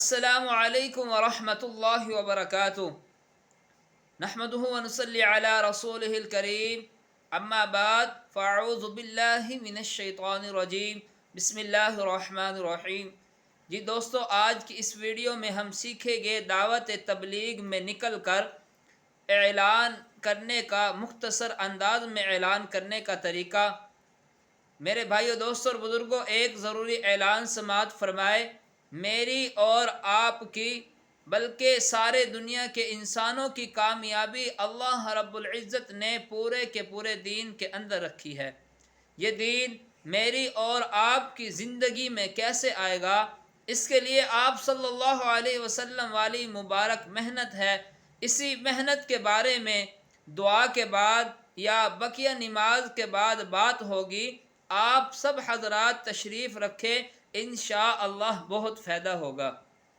السلام علیکم ورحمۃ اللہ وبرکاتہ۔ نحمده ونصلی علی رسولہ الکریم، اما بعد فاعوذ باللہ من الشیطان الرجیم، بسم اللہ الرحمن الرحیم۔ جی دوستو، آج کی اس ویڈیو میں ہم سیکھیں گے دعوت تبلیغ میں نکل کر اعلان کرنے کا، مختصر انداز میں اعلان کرنے کا طریقہ۔ میرے بھائیو، دوستوں اور بزرگوں، ایک ضروری اعلان سماعت فرمائے۔ میری اور آپ کی بلکہ سارے دنیا کے انسانوں کی کامیابی اللہ رب العزت نے پورے کے پورے دین کے اندر رکھی ہے۔ یہ دین میری اور آپ کی زندگی میں کیسے آئے گا، اس کے لیے آپ صلی اللہ علیہ وسلم والی مبارک محنت ہے۔ اسی محنت کے بارے میں دعا کے بعد یا بقیہ نماز کے بعد بات ہوگی۔ آپ سب حضرات تشریف رکھیں، انشاءاللہ بہت فائدہ ہوگا۔